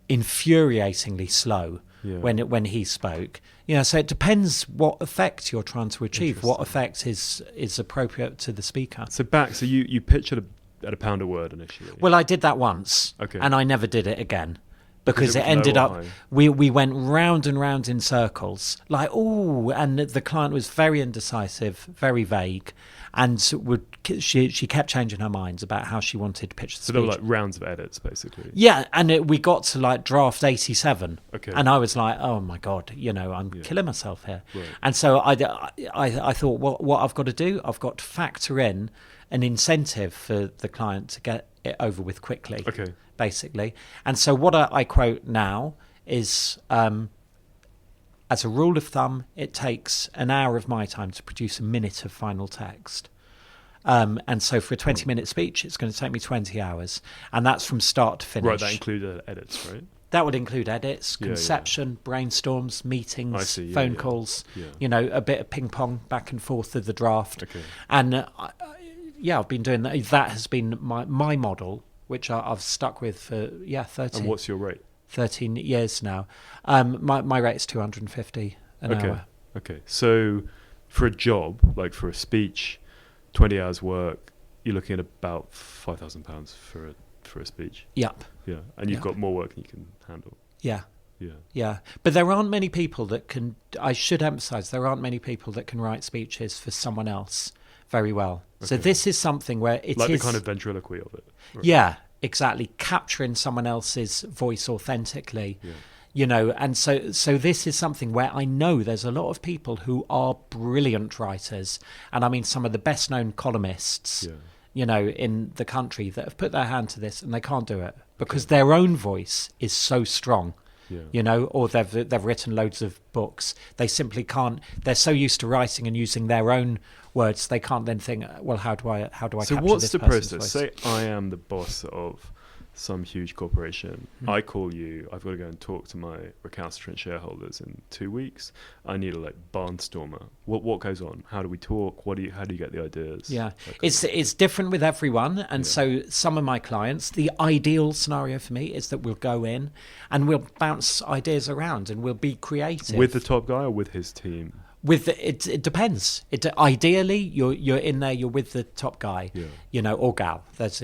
infuriatingly slow when he spoke. You know, so it depends what effect you're trying to achieve, what effect is appropriate to the speaker. So you pitch at £1 a word initially. Well, I did that once, and I never did it again. Because it ended up, we went round and round in circles, like, and the client was very indecisive, very vague, and she kept changing her minds about how she wanted to pitch the speech. So there were like rounds of edits, basically. Yeah, and we got to like draft 87, okay. And I was like, oh my God, you know, I'm killing myself here. Right. And so I thought, what I've got to do, I've got to factor in an incentive for the client to get it over with quickly. Okay. Basically. And so what I quote now is, as a rule of thumb, it takes an hour of my time to produce a minute of final text. And so for a 20-minute speech, it's going to take me 20 hours. And that's from start to finish. Right, that includes edits, right? That would include edits, conception, brainstorms, meetings, phone calls, a bit of ping pong back and forth of the draft. Okay. And I've been doing that. That has been my model, which I've stuck with for 13. And what's your rate? 13 years now. My rate is 250 an hour. Okay. So for a job, like for a speech, 20 hours work, you're looking at about £5,000 for a speech. Yep. Yeah. And you've got more work than you can handle. Yeah. Yeah. Yeah. But there aren't many people that can, I should emphasize, there aren't many people that can write speeches for someone else very well. Okay. So this is something where it like is... the kind of ventriloquy of it. Right? Yeah, exactly. Capturing someone else's voice authentically. Yeah. And so this is something where I know there's a lot of people who are brilliant writers. And I mean, some of the best known columnists, in the country that have put their hand to this and they can't do it because their own voice is so strong. Yeah. Or they've written loads of books. They simply can't. They're so used to writing and using their own words, they can't then think, well, how do I capture this person's voice? So what's the process? Say I am the boss of some huge corporation. I call you. I've got to go and talk to my recalcitrant shareholders in 2 weeks. I need a barnstormer. What goes on? How do we talk? How do you get the ideas? Yeah, it's different with everyone. And so some of my clients, the ideal scenario for me is that we'll go in and we'll bounce ideas around and we'll be creative with the top guy or with his team. It depends. Ideally, you're in there. You're with the top guy, or gal. That's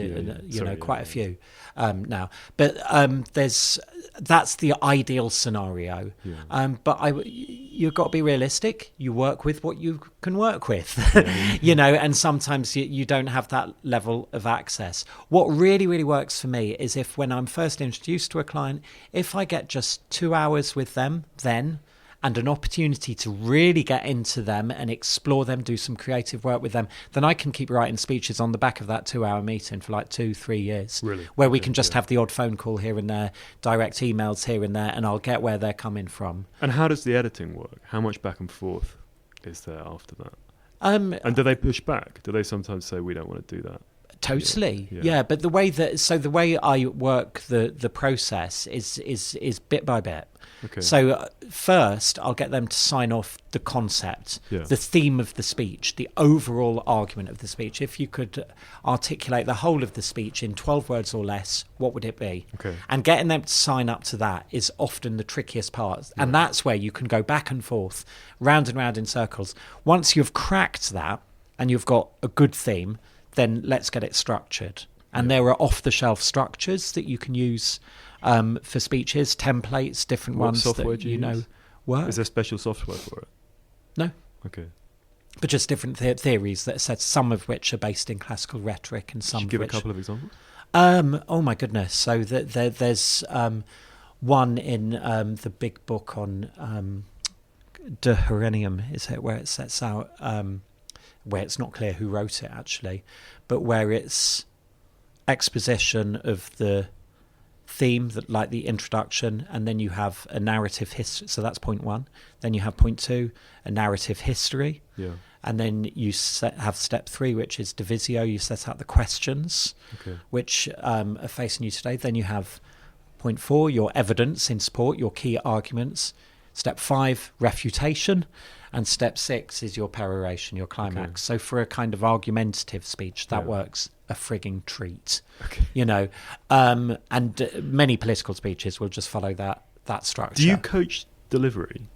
quite a few now. But that's the ideal scenario. Yeah. But you've got to be realistic. You work with what you can work with, and sometimes you don't have that level of access. What really, really works for me is if when I'm first introduced to a client, if I get just 2 hours with them, and an opportunity to really get into them and explore them, do some creative work with them, then I can keep writing speeches on the back of that 2-hour meeting for 2-3 years. Really? Where we can just have the odd phone call here and there, direct emails here and there, and I'll get where they're coming from. And how does the editing work? How much back and forth is there after that? And do they push back? Do they sometimes say, we don't want to do that? Totally, yeah. But the way I work the process is bit by bit. Okay. So first, I'll get them to sign off the concept, the theme of the speech, the overall argument of the speech. If you could articulate the whole of the speech in 12 words or less, what would it be? Okay. And getting them to sign up to that is often the trickiest part. And that's where you can go back and forth, round and round in circles. Once you've cracked that and you've got a good theme, then let's get it structured. And there are off-the-shelf structures that you can use for speeches, templates, different ones that work. Is there special software for it? No. Okay. But just different theories that said some of which are based in classical rhetoric and some. Give a couple of examples. Oh my goodness! So there's one in the big book on De Herenium, is it, where it sets out where it's not clear who wrote it actually, but where it's exposition of the theme, that like the introduction, and then you have a narrative history. So that's point one. Then you have point two, a narrative history. Yeah. And then you have step three, which is divisio. You set out the questions, which are facing you today. Then you have point four, your evidence in support, your key arguments. Step five, refutation. And step six is your peroration, your climax. So for a kind of argumentative speech, that works a frigging treat. And many political speeches will just follow that structure. Do you coach delivery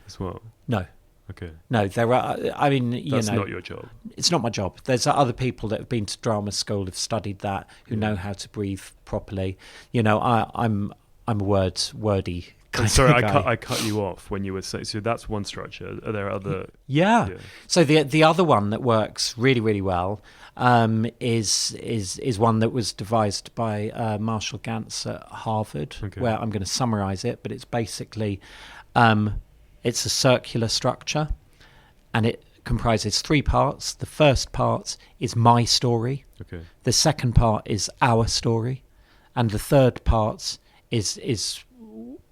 as well? No. Okay. No, there are. I mean, that's not your job. It's not my job. There's other people that have been to drama school, have studied that, who know how to breathe properly. I'm a wordy. Sorry, I cut you off when you were saying. So that's one structure. Are there other? Yeah. So the other one that works really, really well is one that was devised by Marshall Gantz at Harvard, where I'm going to summarize it, but it's basically it's a circular structure, and it comprises 3 parts. The first part is my story. Okay. The second part is our story, and the third part is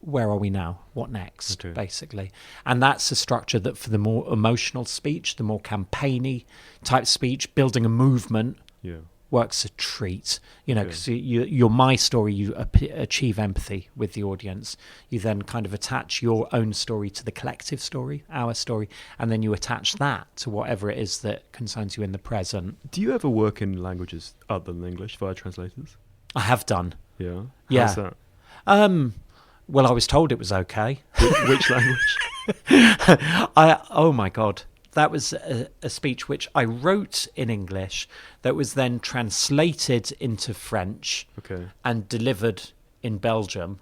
where are we now? What next, Okay. basically? And that's a structure that for the more emotional speech, the more campaigny type speech, building a movement Yeah. works a treat, you know, Okay. because you're my story, you achieve empathy with the audience. You then kind of attach your own story to the collective story, our story, and then you attach that to whatever it is that concerns you in the present. Do you ever work in languages other than English via translators? I have done. Yeah. Yeah. How's that? Well, I was told it was okay. Which language? Oh my God. That was a speech which I wrote in English that was then translated into French Okay. and delivered in Belgium.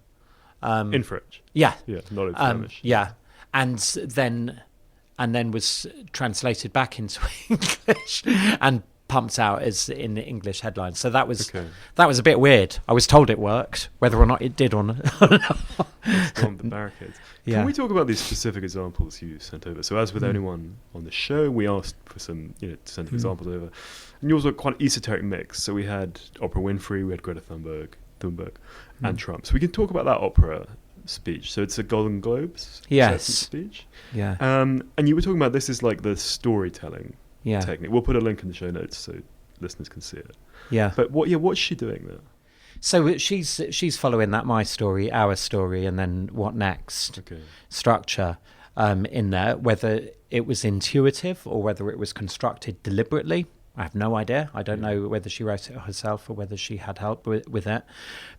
In French? Yeah. Yeah, not in Flemish. Yeah. And then was translated back into English and pumped out as in the English headlines. So that was a bit weird. I was told it worked, whether or not it did or not. On the barricades. Yeah. Can we talk about these specific examples you sent over? So as with anyone on the show, we asked for some, to send examples over. And yours were quite an esoteric mix. So we had Oprah Winfrey, we had Greta Thunberg, and Trump. So we can talk about that opera speech. So it's a Golden Globes acceptance speech. Yeah. And you were talking about this is like the storytelling Yeah. technique. We'll put a link in the show notes so listeners can see it. Yeah. But what's she doing there? So she's following that my story, our story, and then what next structure in there, whether it was intuitive or whether it was constructed deliberately. I have no idea. I don't know whether she wrote it herself or whether she had help with it.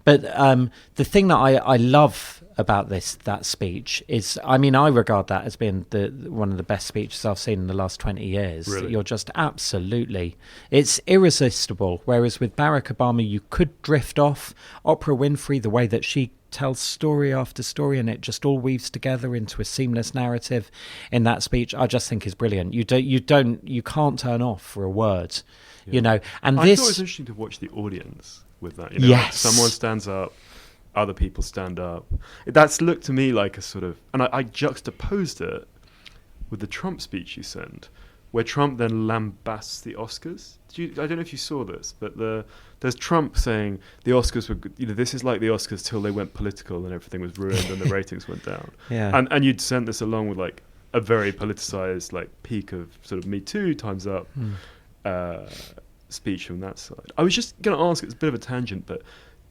But the thing that I love about that speech is, I mean, I regard that as being one of the best speeches I've seen in the last 20 years. Really? You're just absolutely, it's irresistible. Whereas with Barack Obama, you could drift off. Oprah Winfrey, the way that she tells story after story and it just all weaves together into a seamless narrative in that speech, I just think is brilliant. You can't turn off for a word, you know. And I this, thought it was interesting to watch the audience with that. Yes. Like someone stands up, other people stand up. That's looked to me like a sort of, and I juxtaposed it with the Trump speech you sent, where Trump then lambasts the Oscars. I don't know if you saw this, but there's Trump saying the Oscars were, this is like the Oscars till they went political and everything was ruined and the ratings went down. Yeah. And you'd sent this along with like a very politicized like peak of sort of Me Too, Time's Up speech from that side. I was just going to ask, it's a bit of a tangent, but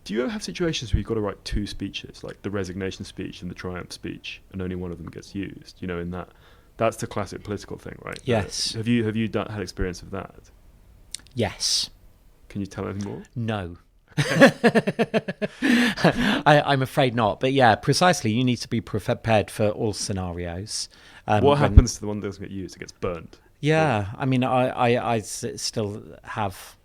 do you ever have situations where you've got to write two speeches, like the resignation speech and the triumph speech, and only one of them gets used? In that. That's the classic political thing, right? Yes. Have you had experience of that? yes. Can you tell any more? No. I'm afraid not. But yeah, precisely. You need to be prepared for all scenarios. What happens to the one that doesn't get used? It gets burned. Yeah. I mean, I still have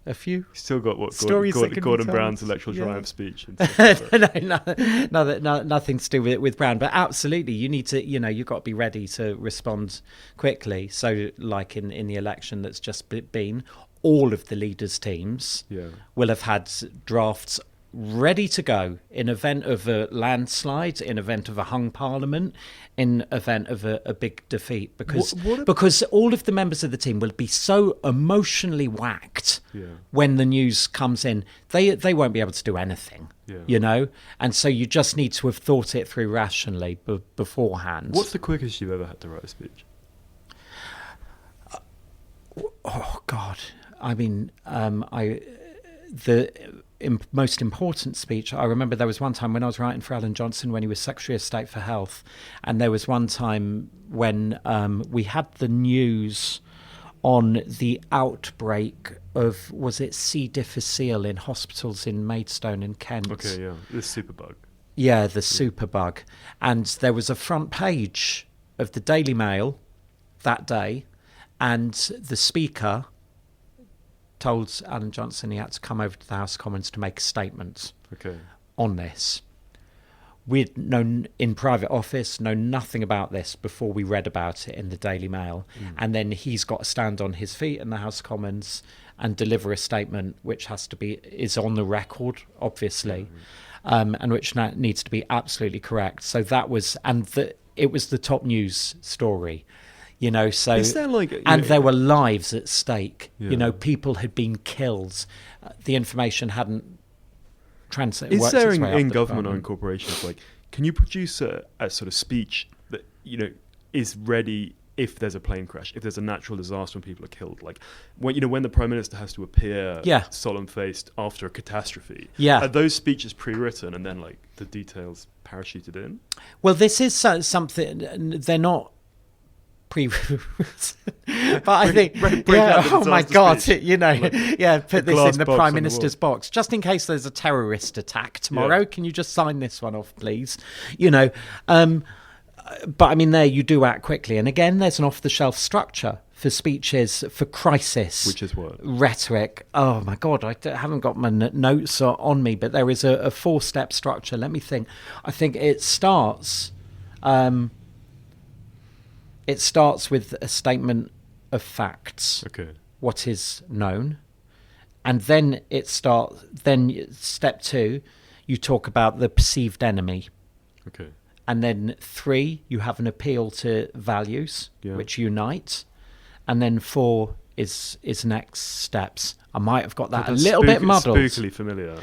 a few. Still got what Stories that can be Gordon told. Brown's electoral Yeah. triumph speech. And stuff like that. No, nothing to do with Brown. But absolutely, you need to, you've got to be ready to respond quickly. So like in the election that's just been, all of the leaders' teams will have had drafts ready to go in event of a landslide, in event of a hung parliament, in event of a big defeat, because all of the members of the team will be so emotionally whacked when the news comes in, they won't be able to do anything, and so you just need to have thought it through rationally beforehand. What's the quickest you've ever had to write a speech? Oh God, I mean, most important speech, I remember there was one time when I was writing for Alan Johnson when he was Secretary of State for Health, and there was one time when we had the news on the outbreak of, was it C. difficile in hospitals in Maidstone in Kent? Okay, yeah, the superbug. Yeah, the superbug. And there was a front page of the Daily Mail that day, and the Speaker told Alan Johnson he had to come over to the House of Commons to make a statement on this. We'd known in private office, known nothing about this before we read about it in the Daily Mail. And then he's got to stand on his feet in the House of Commons and deliver a statement which is on the record, obviously, and which needs to be absolutely correct. So that was, it was the top news story. So is there there were lives at stake. People had been killed. The information hadn't Is there in government-owned corporations, like, can you produce a sort of speech that, is ready if there's a plane crash, if there's a natural disaster when people are killed? Like, when the Prime Minister has to appear solemn-faced after a catastrophe, are those speeches pre-written and then, like, the details parachuted in? Well, this is something, they're not but I think oh my god, put this in the Prime Minister's box just in case there's a terrorist attack tomorrow. Can you just sign this one off, please? But I mean, there you do act quickly, and again there's an off-the-shelf structure for speeches for crisis, which is what? Rhetoric. Oh my god, I haven't got my notes on me, but there is a 4-step structure. Let me think. I think it starts with a statement of facts, what is known, and then step 2, you talk about the perceived enemy. And then 3, you have an appeal to values, which unite, and then 4 is next steps. I might have got that a little bit muddled. Spookily familiar.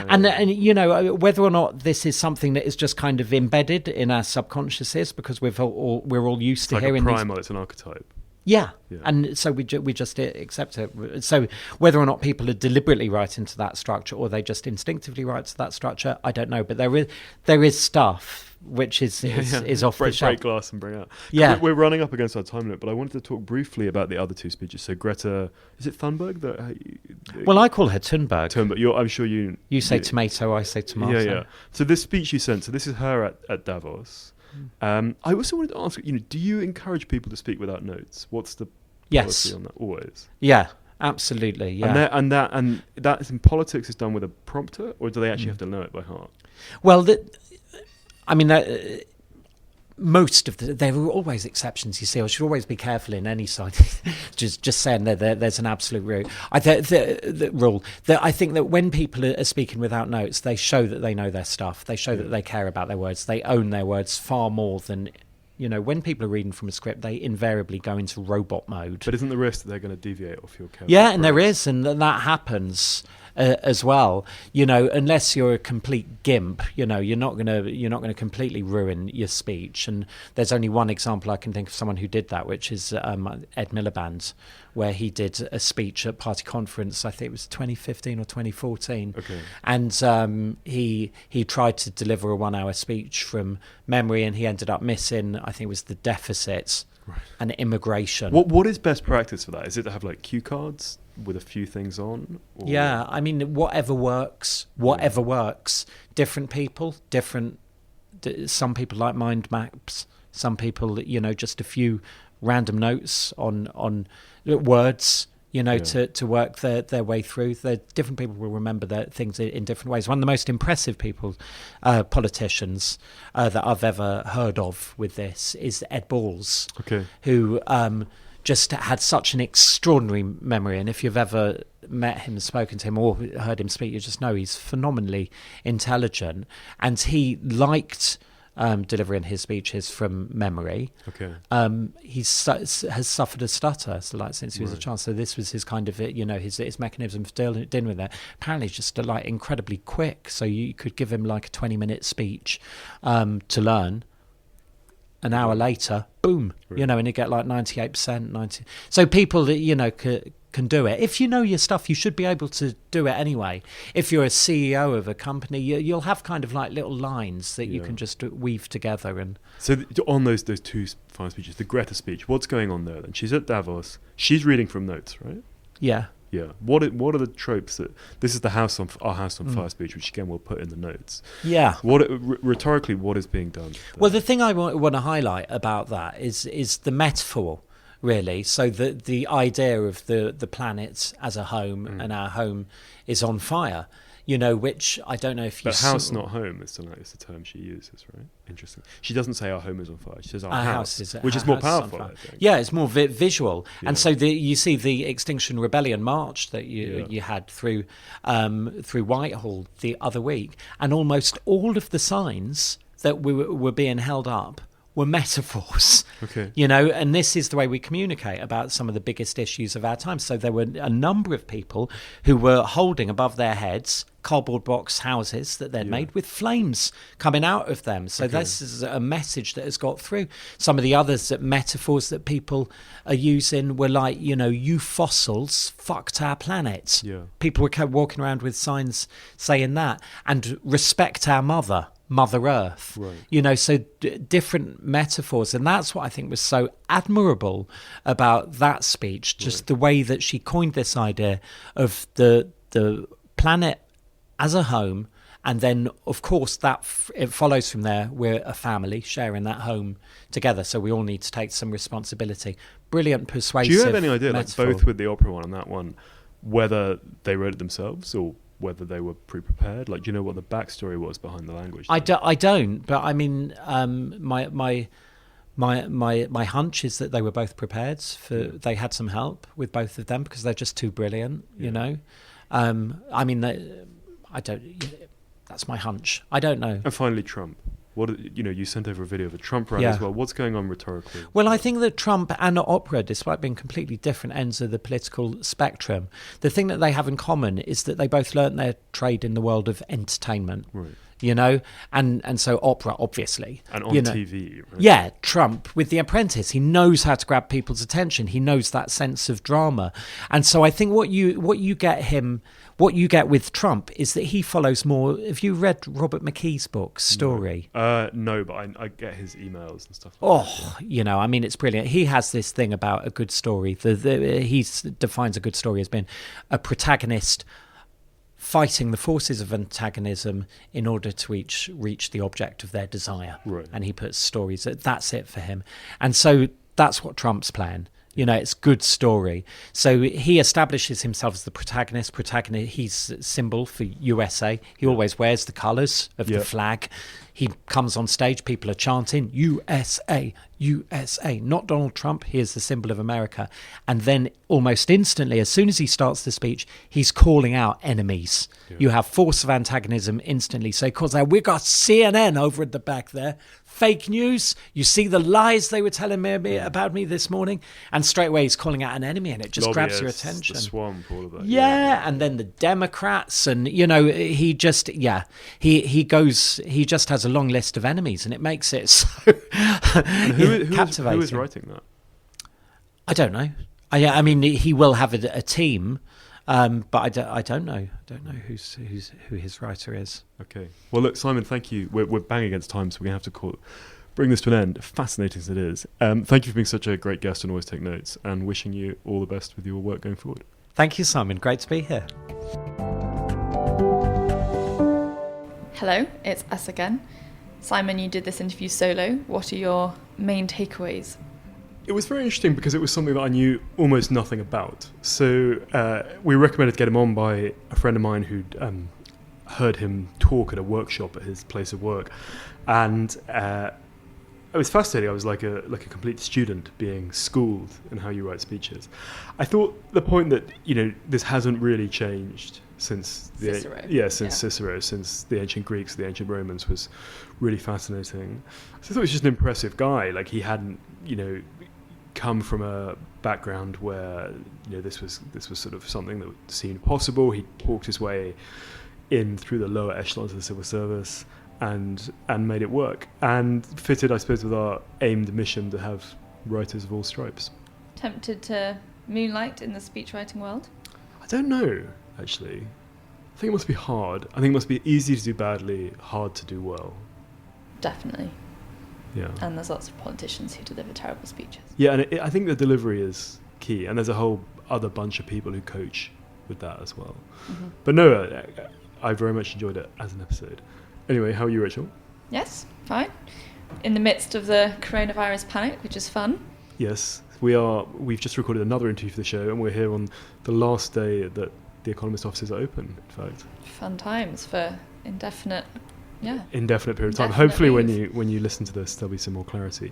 And whether or not this is something that is just kind of embedded in our subconsciouses because we're all used to hearing like a primal, it's an archetype. Yeah, and so we just accept it. So whether or not people are deliberately right into that structure or they just instinctively right to that structure, I don't know. But there is stuff which is off the shelf. Break glass and bring out. Yeah, we're running up against our time limit, but I wanted to talk briefly about the other 2 speeches. So Greta, is it Thunberg? Well, I call her Thunberg. I'm sure you say tomato, I say tomato. Yeah. So this speech you sent, so this is her at Davos. I also wanted to ask, do you encourage people to speak without notes? What's the policy on that? Always. Yeah, absolutely. Yeah. And that in politics is done with a prompter, or do they actually have to know it by heart? Well, most of there are always exceptions. You see, I should always be careful in any side. just saying there's an absolute rule. The rule that I think that when people are speaking without notes, they show that they know their stuff. They show that they care about their words. They own their words far more than. When people are reading from a script, they invariably go into robot mode. But isn't the risk that they're going to deviate off your character? Yeah, and there is, and that happens as well. Unless you're a complete gimp, you're not going to completely ruin your speech. And there's only one example I can think of someone who did that, which is Ed Miliband, where he did a speech at Party Conference. I think it was 2015 or 2014. And he tried to deliver a 1-hour speech from memory, and he ended up missing, I think it was the deficits and immigration. What is best practice for that? Is it to have like cue cards with a few things on? Or? Yeah, I mean, whatever works. Different people, some people like mind maps, some people, just a few random notes on words, to work their way through. Different people will remember their things in different ways. One of the most impressive politicians that I've ever heard of with this is Ed Balls, who just had such an extraordinary memory. And if you've ever met him, spoken to him, or heard him speak, you just know he's phenomenally intelligent. And he liked delivering his speeches from memory. He has suffered a stutter since he was a child. So this was his kind of his mechanism for dealing with that. Apparently, it's just incredibly quick. So you could give him like a 20-minute speech to learn. An hour later, boom, and you get like 98%, 90. So people that can do it. If you know your stuff, you should be able to do it anyway. If you're a CEO of a company, you'll have kind of like little lines that you can just weave together. And so on those 2 final speeches, the Greta speech, what's going on there then? She's at Davos. She's reading from notes, right? Yeah. Yeah. What are the tropes that this is the our house on fire speech, which again we'll put in the notes. Yeah. Rhetorically, what is being done there? Well, the thing I want to highlight about that is the metaphor, really. So the idea of the planet as a home and our home is on fire. Which I don't know if you... But house, not home, is the term she uses, right? Interesting. She doesn't say our home is on fire. She says our house which is more powerful, I think. Yeah, it's more visual. Yeah. And so you see the Extinction Rebellion march that you had through Whitehall the other week, and almost all of the signs that were being held up were metaphors. And this is the way we communicate about some of the biggest issues of our time. So there were a number of people who were holding above their heads cardboard box houses that they'd made with flames coming out of them. So this is a message that has got through. Some of the others metaphors that people are using were like, you fossils fucked our planet. Yeah. People were walking around with signs saying that. And respect our Mother Earth. Right. So different metaphors. And that's what I think was so admirable about that speech, just the way that she coined this idea of the planet as a home, and then of course it follows from there. We're a family sharing that home together, so we all need to take some responsibility. Brilliant, persuasive. Do you have any idea, both with the opera one and that one, whether they wrote it themselves or whether they were pre-prepared? Do you know what the backstory was behind the language? I don't, but I mean, my hunch is that they were both prepared. They had some help with both of them because they're just too brilliant. I mean, I don't. That's my hunch. I don't know. And finally, Trump. You sent over a video of a Trump rally as well. What's going on rhetorically? Well, I think that Trump and opera, despite being completely different ends of the political spectrum, the thing that they have in common is that they both learnt their trade in the world of entertainment. Right. And so opera, obviously. And on TV, right? Yeah, Trump with The Apprentice, he knows how to grab people's attention. He knows that sense of drama. And so I think what you get with Trump is that he follows more. Have you read Robert McKee's book, Story? No, but I get his emails and stuff like that. I mean, it's brilliant. He has this thing about a good story. He defines a good story as being a protagonist fighting the forces of antagonism in order to reach the object of their desire. Right. And he puts stories, that's it for him. And so that's what Trump's plan. It's good story. So he establishes himself as the protagonist. He's symbol for USA. He always wears the colours of the flag. He comes on stage, people are chanting, USA, USA, not Donald Trump. He is the symbol of America. And then almost instantly, as soon as he starts the speech, he's calling out enemies. Yeah. You have force of antagonism instantly. So he calls out, we got CNN over at the back there. Fake news. You see the lies they were telling me about me this morning. And straight away he's calling out an enemy, and it just grabs your attention. The swamp, all of that. Yeah, and then the Democrats, and he just has a long list of enemies, and it makes it so captivating. Who is writing that? I don't know. I mean, he will have a team, but I don't know. I don't know who his writer is. Okay. Well, look, Simon, thank you. We're bang against time, so we're gonna have to bring this to an end. Fascinating as it is. Thank you for being such a great guest and always take notes. And wishing you all the best with your work going forward. Thank you, Simon. Great to be here. Hello, it's us again. Simon, you did this interview solo. What are your main takeaways? It was very interesting because it was something that I knew almost nothing about. So we recommended to get him on by a friend of mine who'd heard him talk at a workshop at his place of work. And it was fascinating. I was like a complete student being schooled in how you write speeches. I thought the point that, this hasn't really changed since Cicero, since the ancient Greeks, the ancient Romans, was really fascinating. So I thought he was just an impressive guy. Like, he hadn't, come from a background where, this was sort of something that seemed possible. He walked his way in through the lower echelons of the civil service and made it work, and fitted, I suppose, with our aimed mission to have writers of all stripes. Tempted to moonlight in the speechwriting world? I don't know, actually. I think it must be hard. I think it must be easy to do badly, hard to do well. Definitely. Yeah. And there's lots of politicians who deliver terrible speeches. Yeah, and I think the delivery is key, and there's a whole other bunch of people who coach with that as well. Mm-hmm. But no, I very much enjoyed it as an episode. Anyway, how are you, Rachel? Yes, fine. In the midst of the coronavirus panic, which is fun. Yes, we are. We've just recorded another interview for the show, and we're here on the last day that the Economist offices are open, in fact. Fun times for indefinite period of time. Hopefully when you listen to this, there'll be some more clarity.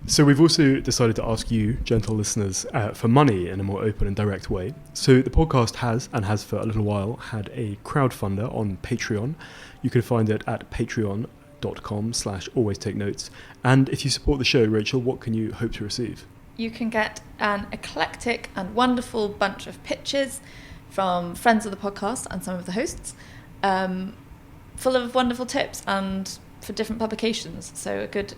So we've also decided to ask you, gentle listeners, for money in a more open and direct way. So the podcast has for a little while had a crowdfunder on Patreon. You can find it at patreon.com/always-take-notes. And if you support the show, Rachel, what can you hope to receive? You can get an eclectic and wonderful bunch of pitches from friends of the podcast and some of the hosts. full of wonderful tips and for different publications. So a good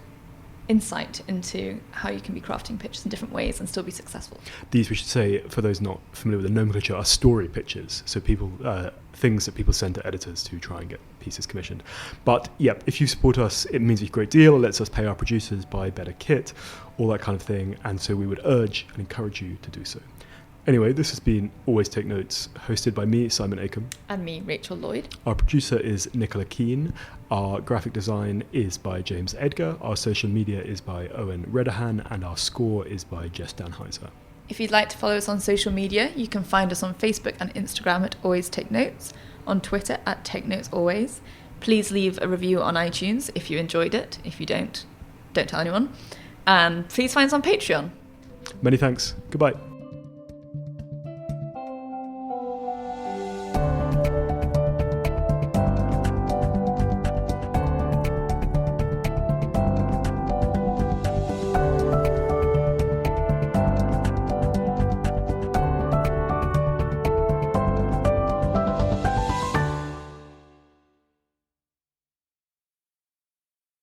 insight into how you can be crafting pitches in different ways and still be successful. These, we should say, for those not familiar with the nomenclature, are story pitches. So things that people send to editors to try and get pieces commissioned. But yeah, if you support us, it means a great deal. It lets us pay our producers, buy better kit, all that kind of thing. And so we would urge and encourage you to do so. Anyway, this has been Always Take Notes, hosted by me, Simon Acombe. And me, Rachel Lloyd. Our producer is Nicola Keane. Our graphic design is by James Edgar. Our social media is by Owen Redahan. And our score is by Jess Danheiser. If you'd like to follow us on social media, you can find us on Facebook and Instagram at Always Take Notes, on Twitter at Take Notes Always. Please leave a review on iTunes if you enjoyed it. If you don't tell anyone. And please find us on Patreon. Many thanks. Goodbye.